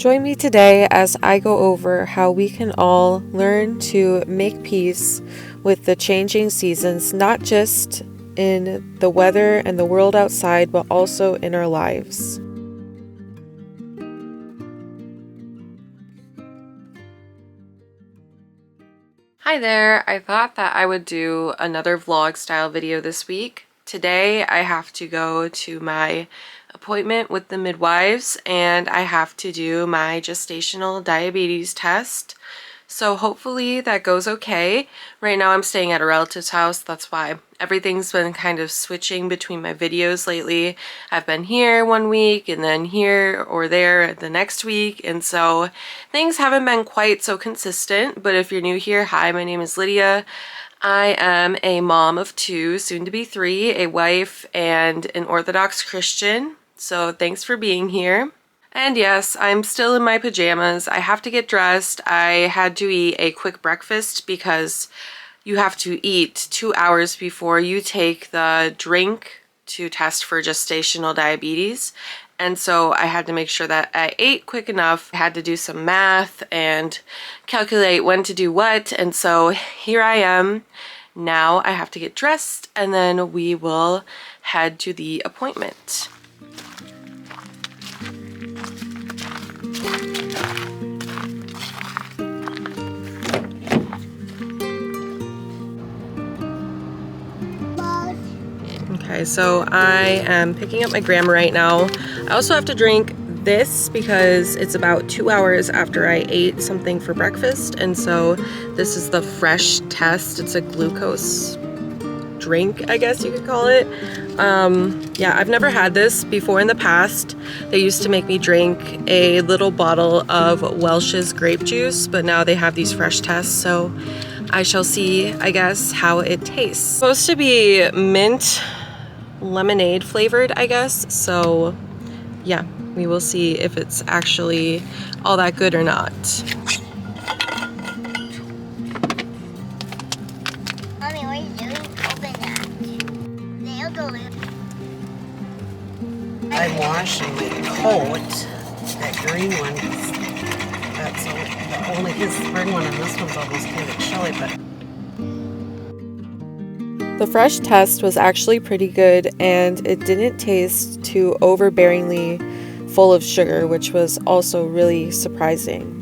Join me today as I go over how we can all learn to make peace with the changing seasons, not just in the weather and the world outside, but also in our lives. Hi there, I thought that I would do another vlog style video this week. Today I have to go to my appointment with the midwives and I have to do my gestational diabetes test. So hopefully that goes okay. Right now I'm staying at a relative's house. That's why everything's been kind of switching between my videos lately. I've been here one week and then here or there the next week. And so things haven't been quite so consistent. But if you're new here, hi, my name is Lydia. I am a mom of two, soon to be three, a wife and an Orthodox Christian. So thanks for being here. And yes, I'm still in my pajamas. I have to get dressed. I had to eat a quick breakfast because you have to eat 2 hours before you take the drink to test for gestational diabetes. And so I had to make sure that I ate quick enough. I had to do some math and calculate when to do what. And so here I am. Now I have to get dressed and then we will head to the appointment. Okay, so I am picking up my grandma right now. I also have to drink this because it's about 2 hours after I ate something for breakfast, and so this is the fresh test. It's a glucose drink, I guess you could call it. Yeah, I've never had this before in the past. They used to make me drink a little bottle of Welch's grape juice, but now they have these fresh tests, so I shall see, I guess, how it tastes. It's supposed to be mint lemonade flavored, I guess, so yeah, we will see if it's actually all that good or not. Mommy, what are you doing? Open that. Nail glue. I'm washing the coat, that green one, 'cause that's only his spring one, and this one's almost kind of chilly, but The fresh test was actually pretty good and it didn't taste too overbearingly full of sugar, which was also really surprising.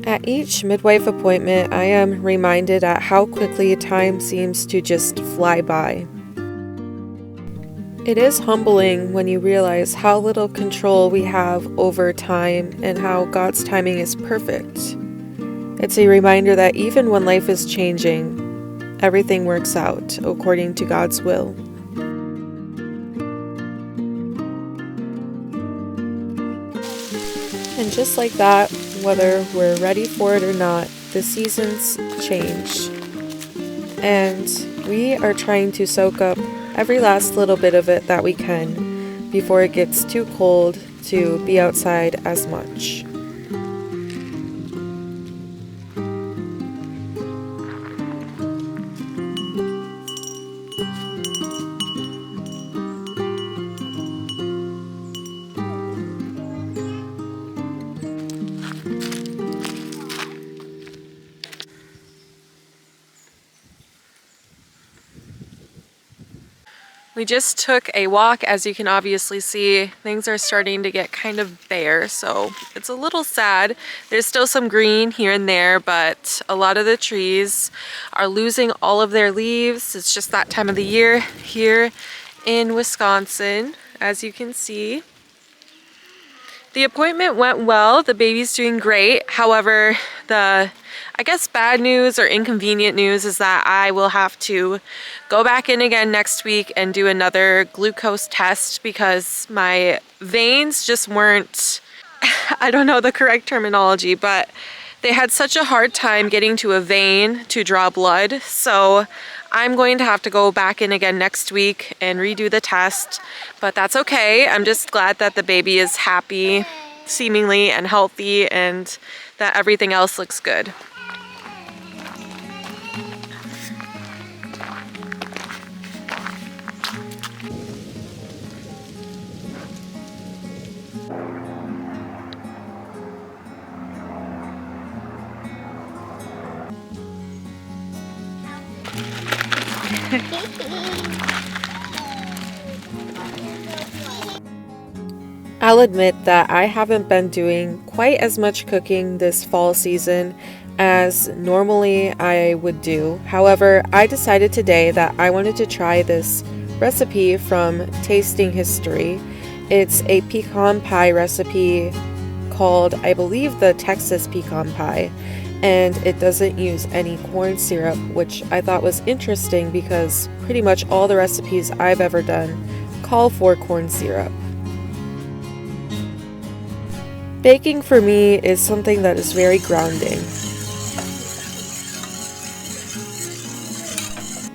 At each midwife appointment, I am reminded at how quickly time seems to just fly by. It is humbling when you realize how little control we have over time and how God's timing is perfect. It's a reminder that even when life is changing, everything works out according to God's will. And just like that, whether we're ready for it or not, the seasons change. And we are trying to soak up every last little bit of it that we can before it gets too cold to be outside as much. We just took a walk. As you can obviously see, things are starting to get kind of bare, so it's a little sad. There's still some green here and there, but a lot of the trees are losing all of their leaves. It's just that time of the year here in Wisconsin, as you can see. The appointment went well. The baby's doing great. However, I guess bad news or inconvenient news is that I will have to go back in again next week and do another glucose test because my veins just weren't, I don't know the correct terminology, but they had such a hard time getting to a vein to draw blood. So I'm going to have to go back in again next week and redo the test, but that's okay. I'm just glad that the baby is happy, seemingly, and healthy, and that everything else looks good. I'll admit that I haven't been doing quite as much cooking this fall season as normally I would do. However, I decided today that I wanted to try this recipe from Tasting History. It's a pecan pie recipe called, I believe, the Texas pecan pie, and it doesn't use any corn syrup, which I thought was interesting because pretty much all the recipes I've ever done call for corn syrup. Baking for me is something that is very grounding.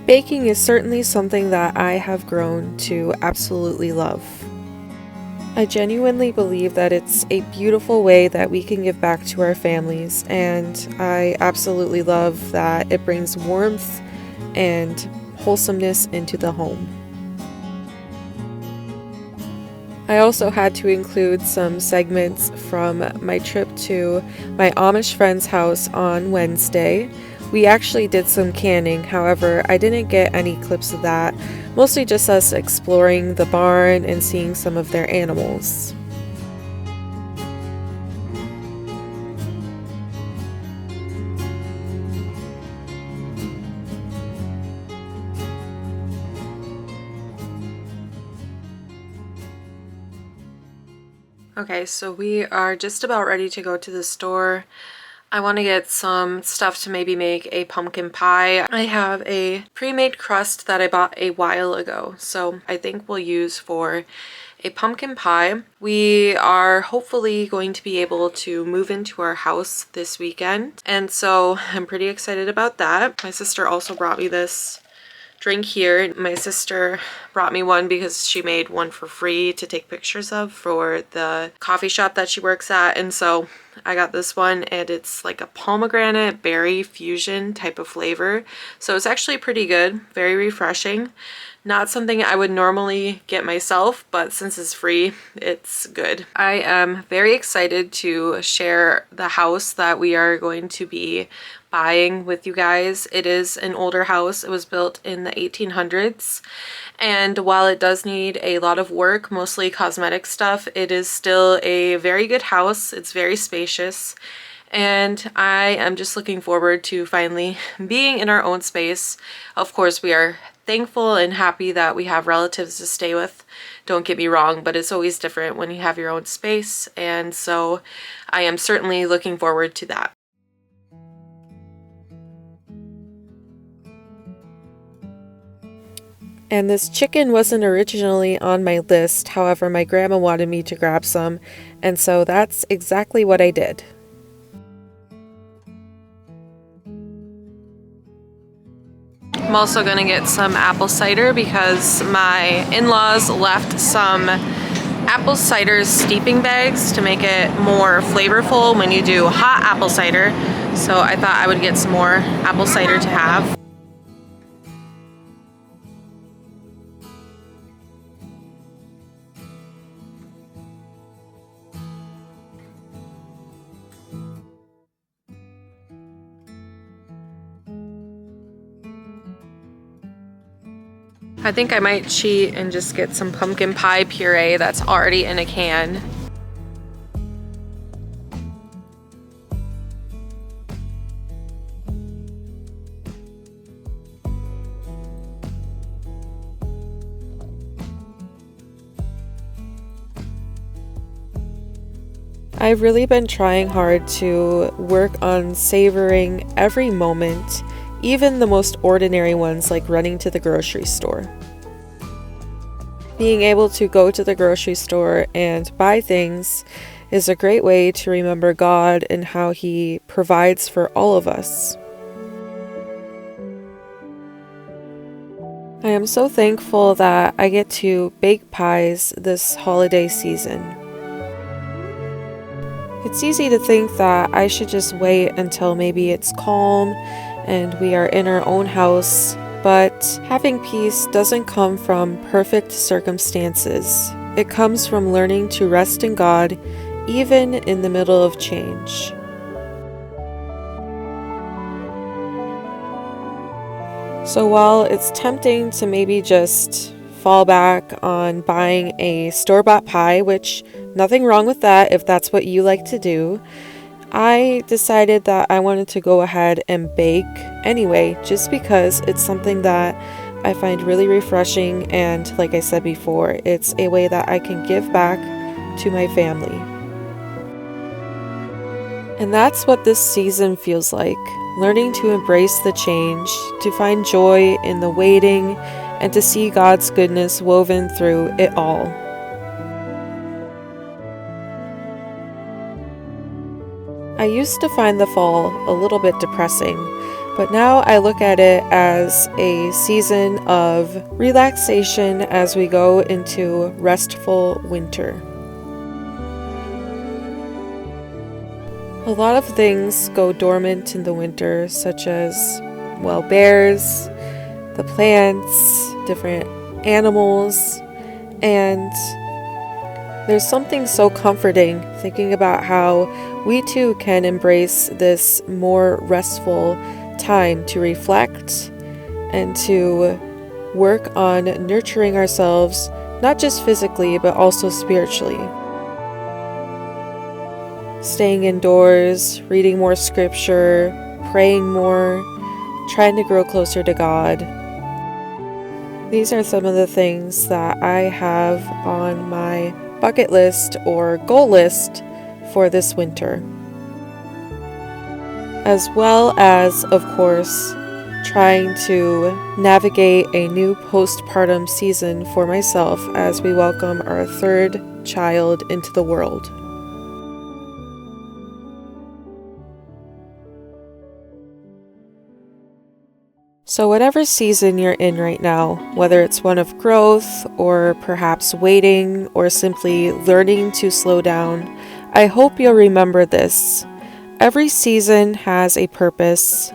Baking is certainly something that I have grown to absolutely love. I genuinely believe that it's a beautiful way that we can give back to our families, and I absolutely love that it brings warmth and wholesomeness into the home. I also had to include some segments from my trip to my Amish friend's house on Wednesday. We actually did some canning, however, I didn't get any clips of that, mostly just us exploring the barn and seeing some of their animals. Okay, so we are just about ready to go to the store. I want to get some stuff to maybe make a pumpkin pie. I have a pre-made crust that I bought a while ago, so I think we'll use for a pumpkin pie. We are hopefully going to be able to move into our house this weekend, and so I'm pretty excited about that. My sister also brought me this drink here. My sister brought me one because she made one for free to take pictures of for the coffee shop that she works at, and so I got this one, and it's like a pomegranate berry fusion type of flavor, so it's actually pretty good, very refreshing. Not something I would normally get myself, but since it's free, it's good. I am very excited to share the house that we are going to be buying with you guys. It is an older house. It was built in the 1800s, and while it does need a lot of work, mostly cosmetic stuff, it is still a very good house. It's very spacious, and I am just looking forward to finally being in our own space. Of course, we are thankful and happy that we have relatives to stay with. Don't get me wrong, but it's always different when you have your own space, and so I am certainly looking forward to that. And this chicken wasn't originally on my list, however, my grandma wanted me to grab some, and so that's exactly what I did. I'm also gonna get some apple cider because my in-laws left some apple cider steeping bags to make it more flavorful when you do hot apple cider. So I thought I would get some more apple cider to have. I think I might cheat and just get some pumpkin pie puree that's already in a can. I've really been trying hard to work on savoring every moment, even the most ordinary ones like running to the grocery store. Being able to go to the grocery store and buy things is a great way to remember God and how He provides for all of us. I am so thankful that I get to bake pies this holiday season. It's easy to think that I should just wait until maybe it's calm and we are in our own house, but having peace doesn't come from perfect circumstances. It comes from learning to rest in God, even in the middle of change. So while it's tempting to maybe just fall back on buying a store-bought pie, which nothing wrong with that if that's what you like to do, I decided that I wanted to go ahead and bake anyway, just because it's something that I find really refreshing, and like I said before, it's a way that I can give back to my family. And that's what this season feels like, learning to embrace the change, to find joy in the waiting, and to see God's goodness woven through it all. I used to find the fall a little bit depressing, but now I look at it as a season of relaxation as we go into restful winter. A lot of things go dormant in the winter, such as, well, bears, the plants, different animals, and there's something so comforting thinking about how we too can embrace this more restful time to reflect and to work on nurturing ourselves, not just physically, but also spiritually. Staying indoors, reading more scripture, praying more, trying to grow closer to God. These are some of the things that I have on my bucket list or goal list for this winter. As well as, of course, trying to navigate a new postpartum season for myself as we welcome our third child into the world. So whatever season you're in right now, whether it's one of growth or perhaps waiting or simply learning to slow down, I hope you'll remember this. Every season has a purpose.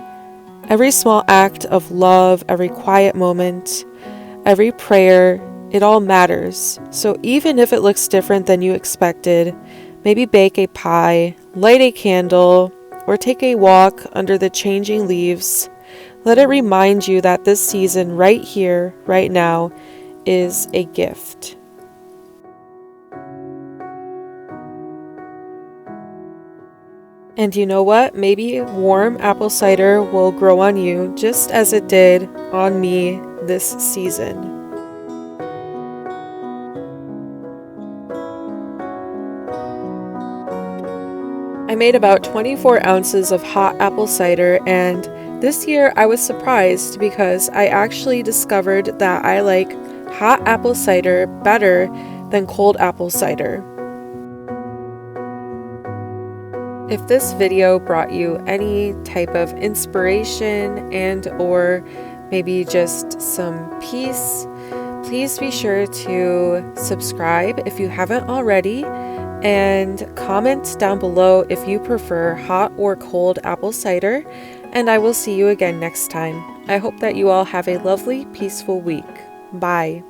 Every small act of love, every quiet moment, every prayer, it all matters. So even if it looks different than you expected, maybe bake a pie, light a candle, or take a walk under the changing leaves. Let it remind you that this season right here, right now, is a gift. And you know what? Maybe warm apple cider will grow on you just as it did on me this season. I made about 24 ounces of hot apple cider, and this year I was surprised because I actually discovered that I like hot apple cider better than cold apple cider. If this video brought you any type of inspiration and or maybe just some peace, please be sure to subscribe if you haven't already, and comment down below if you prefer hot or cold apple cider, and I will see you again next time. I hope that you all have a lovely, peaceful week. Bye.